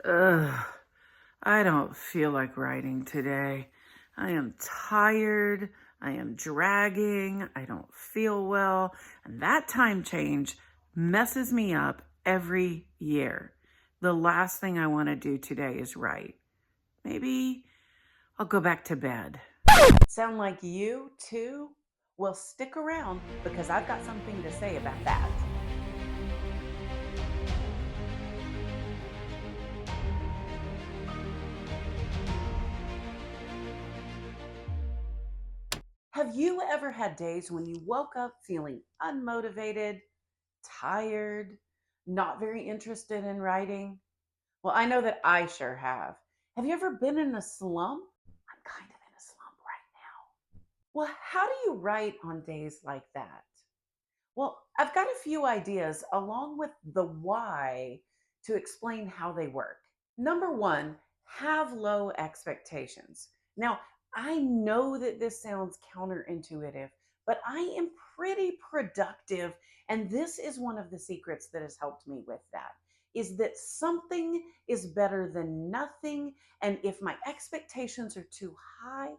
Ugh, I don't feel like writing today. I am tired. I am dragging. I don't feel well. And that time change messes me up every year. The last thing I want to do today is write. Maybe I'll go back to bed. Sound like you too? Well, stick around because I've got something to say about that. Have you ever had days when you woke up feeling unmotivated, tired, not very interested in writing? Well, I know that I sure have. Have you ever been in a slump? I'm kind of in a slump right now. Well, how do you write on days like that? Well, I've got a few ideas along with the why to explain how they work. Number one, have low expectations. Now, I know that this sounds counterintuitive, but I am pretty productive. And this is one of the secrets that has helped me with that is that something is better than nothing. And if my expectations are too high,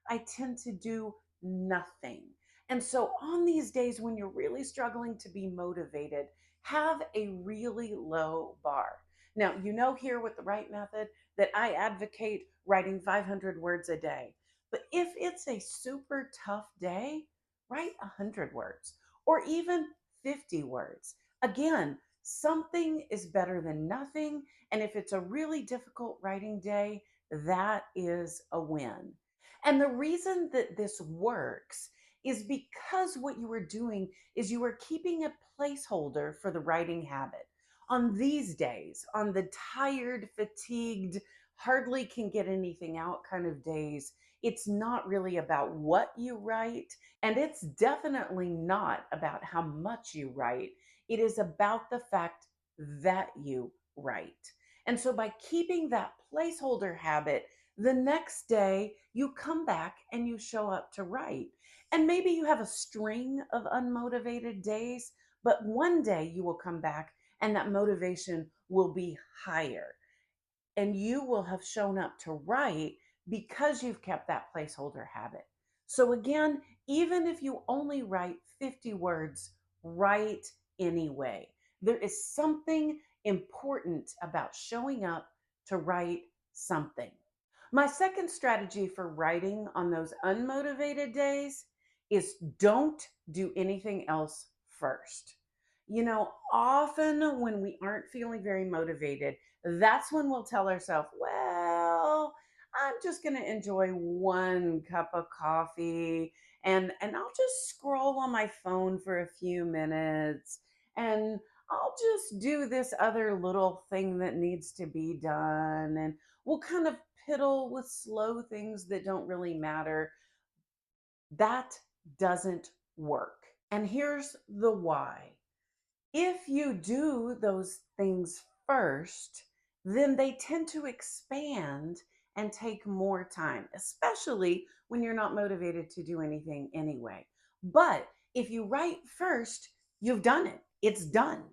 I tend to do nothing. And so, on these days when you're really struggling to be motivated, have a really low bar. Now, you know, here with the right method that I advocate writing 500 words a day. But if it's a super tough day, write 100 words or even 50 words. Again, something is better than nothing. And if it's a really difficult writing day, that is a win. And the reason that this works is because what you are doing is you are keeping a placeholder for the writing habit. On these days, on the tired, fatigued, hardly can get anything out kind of days, it's not really about what you write, and it's definitely not about how much you write. It is about the fact that you write. And so by keeping that placeholder habit, the next day you come back and you show up to write. And maybe you have a string of unmotivated days, but one day you will come back and that motivation will be higher. And you will have shown up to write because you've kept that placeholder habit. So, again, even if you only write 50 words, write anyway. There is something important about showing up to write something. My second strategy for writing on those unmotivated days is don't do anything else first. You know, often when we aren't feeling very motivated, that's when we'll tell ourselves, well, I'm just going to enjoy one cup of coffee and I'll just scroll on my phone for a few minutes and I'll just do this other little thing that needs to be done, and we'll kind of piddle with slow things that don't really matter. That doesn't work. And here's the why. If you do those things first, then they tend to expand and take more time, especially when you're not motivated to do anything anyway. But if you write first, you've done it. It's done.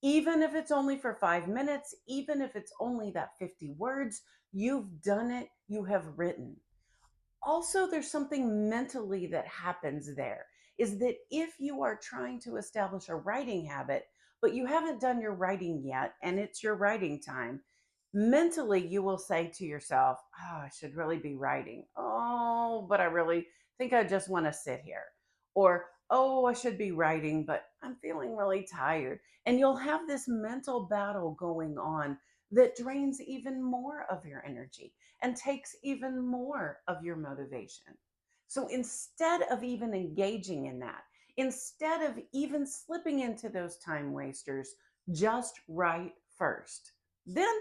Even if it's only for 5 minutes, even if it's only that 50 words, you've done it. You have written. Also, there's something mentally that happens there is that if you are trying to establish a writing habit, but you haven't done your writing yet and it's your writing time, mentally you will say to yourself, oh, I should really be writing. Oh, but I really think I just want to sit here. Or, oh, I should be writing, but I'm feeling really tired. And you'll have this mental battle going on that drains even more of your energy and takes even more of your motivation. So instead of even engaging in that, instead of even slipping into those time wasters, just write first. Then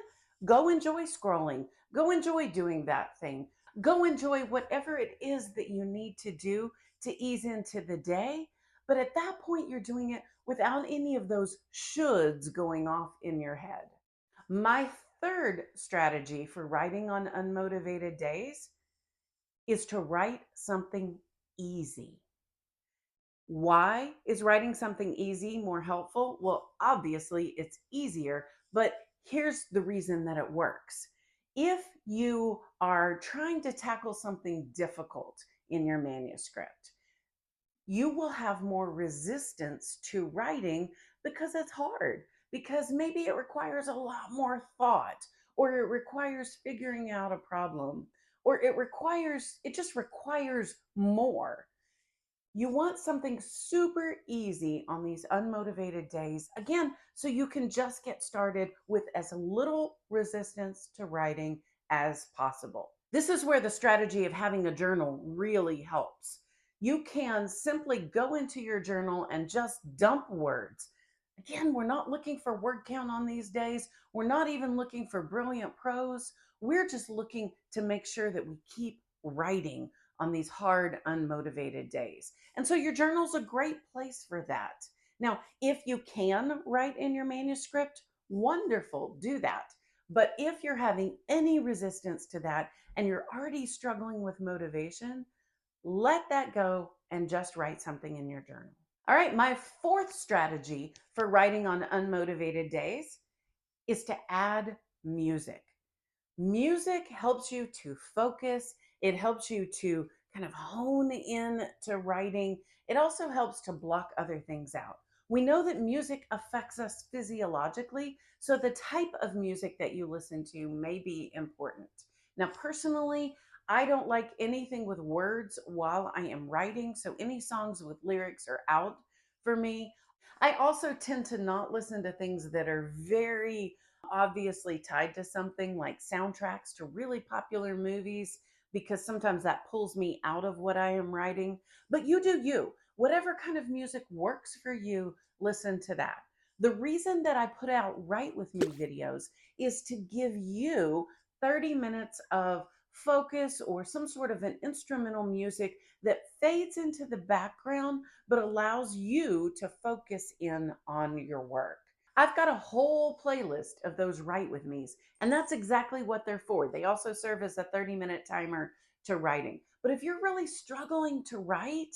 go enjoy scrolling, go enjoy doing that thing, go enjoy whatever it is that you need to do to ease into the day. But at that point, you're doing it without any of those shoulds going off in your head. My third strategy for writing on unmotivated days is to write something easy. Why is writing something easy more helpful? Well, obviously it's easier, but Here's the reason that it works. If you are trying to tackle something difficult in your manuscript, you will have more resistance to writing because it's hard, because maybe it requires a lot more thought, or it requires figuring out a problem, or it just requires more. You want something super easy on these unmotivated days, again, so you can just get started with as little resistance to writing as possible. This is where the strategy of having a journal really helps. You can simply go into your journal and just dump words. Again, we're not looking for word count on these days. We're not even looking for brilliant prose. We're just looking to make sure that we keep writing on these hard, unmotivated days. And so your journal's a great place for that. Now, if you can write in your manuscript, wonderful, do that. But if you're having any resistance to that and you're already struggling with motivation, let that go and just write something in your journal. All right, my fourth strategy for writing on unmotivated days is to add music. Music helps you to focus. It helps you to kind of hone in to writing. It also helps to block other things out. We know that music affects us physiologically, so the type of music that you listen to may be important. Now, personally, I don't like anything with words while I am writing, so any songs with lyrics are out for me. I also tend to not listen to things that are very obviously tied to something, like soundtracks to really popular movies, because sometimes that pulls me out of what I am writing. But you do you. Whatever kind of music works for you, listen to that. The reason that I put out Write With Me videos is to give you 30 minutes of focus or some sort of an instrumental music that fades into the background but allows you to focus in on your work. I've got a whole playlist of those Write With Me's, and that's exactly what they're for. They also serve as a 30-minute timer to writing. But if you're really struggling to write,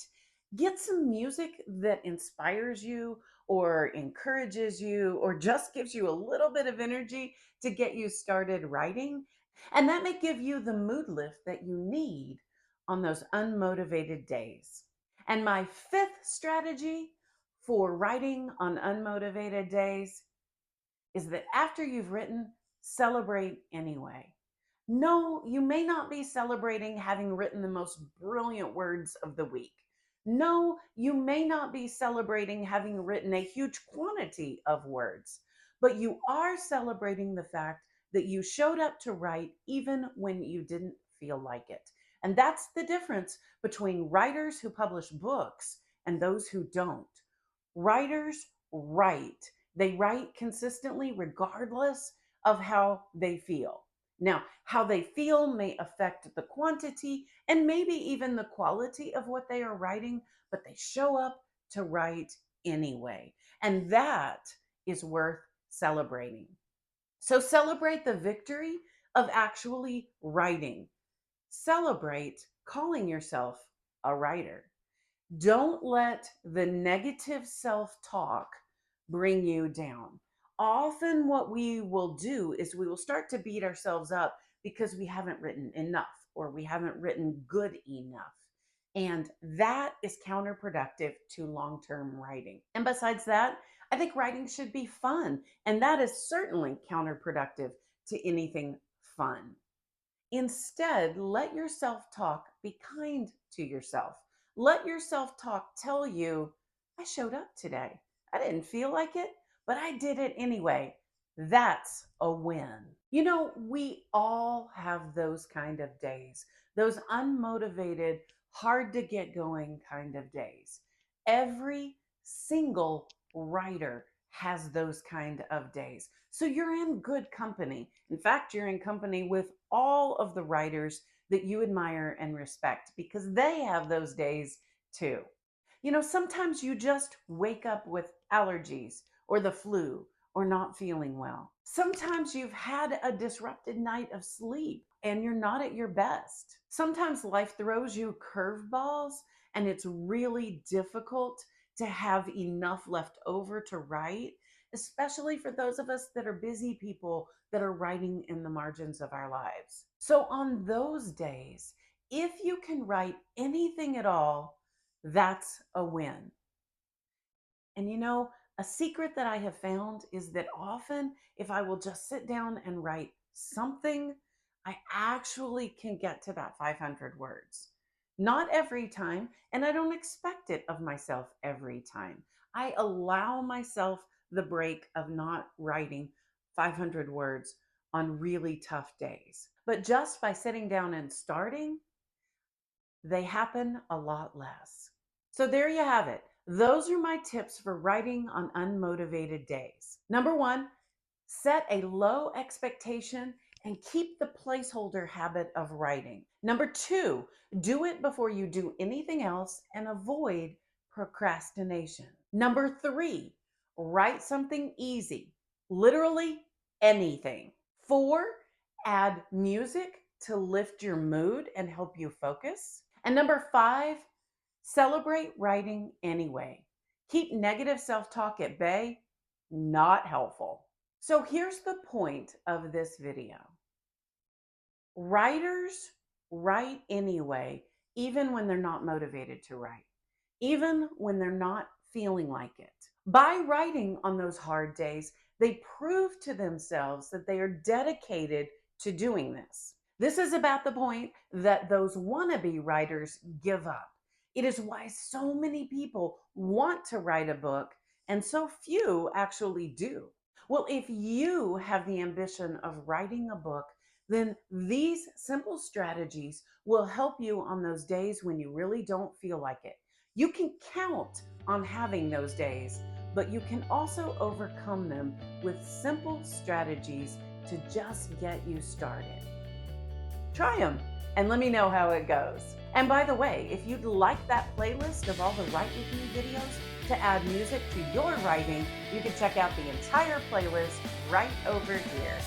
get some music that inspires you or encourages you or just gives you a little bit of energy to get you started writing. And that may give you the mood lift that you need on those unmotivated days. And my fifth strategy for writing on unmotivated days is that after you've written, celebrate anyway. No, you may not be celebrating having written the most brilliant words of the week. No, you may not be celebrating having written a huge quantity of words, but you are celebrating the fact that you showed up to write even when you didn't feel like it. And that's the difference between writers who publish books and those who don't. Writers write. They write consistently regardless of how they feel. Now, how they feel may affect the quantity and maybe even the quality of what they are writing, but they show up to write anyway. And that is worth celebrating. So celebrate the victory of actually writing. Celebrate calling yourself a writer. Don't let the negative self talk bring you down. Often, what we will do is we will start to beat ourselves up because we haven't written enough or we haven't written good enough. And that is counterproductive to long term writing. And besides that, I think writing should be fun. And that is certainly counterproductive to anything fun. Instead, let your self talk be kind to yourself. Let your self talk tell you, I showed up today. I didn't feel like it, but I did it anyway. That's a win. You know, we all have those kind of days, those unmotivated, hard to get going kind of days. Every single writer has those kind of days. So you're in good company. In fact, you're in company with all of the writers that you admire and respect because they have those days too. You know, sometimes you just wake up with allergies or the flu or not feeling well. Sometimes you've had a disrupted night of sleep and you're not at your best. Sometimes life throws you curveballs and it's really difficult to have enough left over to write. especially for those of us that are busy people that are writing in the margins of our lives. So, on those days, if you can write anything at all, that's a win. And a secret that I have found is that often, if I will just sit down and write something, I actually can get to that 500 words. Not every time, and I don't expect it of myself every time. I allow myself the break of not writing 500 words on really tough days. But just by sitting down and starting, they happen a lot less. So there you have it. Those are my tips for writing on unmotivated days. Number one, set a low expectation and keep the placeholder habit of writing. Number two, do it before you do anything else and avoid procrastination. Number three, write something easy, literally anything. Four, add music to lift your mood and help you focus. And number five, celebrate writing anyway. Keep negative self talk at bay, not helpful. So here's the point of this video. Writers write anyway, even when they're not motivated to write, even when they're not feeling like it. By writing on those hard days, they prove to themselves that they are dedicated to doing this. This is about the point that those wannabe writers give up. It is why so many people want to write a book and so few actually do. Well, if you have the ambition of writing a book, then these simple strategies will help you on those days when you really don't feel like it. You can count on having those days, but you can also overcome them with simple strategies to just get you started. Try them and let me know how it goes. And by the way, if you'd like that playlist of all the Write With Me videos to add music to your writing, you can check out the entire playlist right over here.